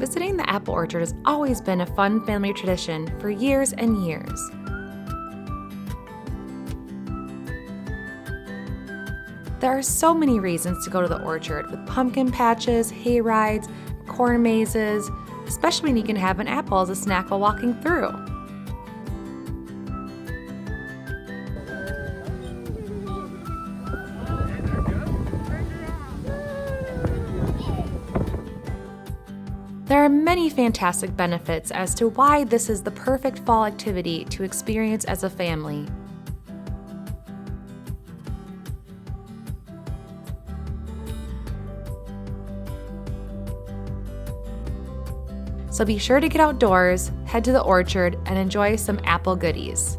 visiting the apple orchard has always been a fun family tradition for years and years. There are so many reasons to go to the orchard, with pumpkin patches, hayrides, corn mazes, especially when you can have an apple as a snack while walking through. There are many fantastic benefits as to why this is the perfect fall activity to experience as a family. So be sure to get outdoors, head to the orchard, and enjoy some apple goodies.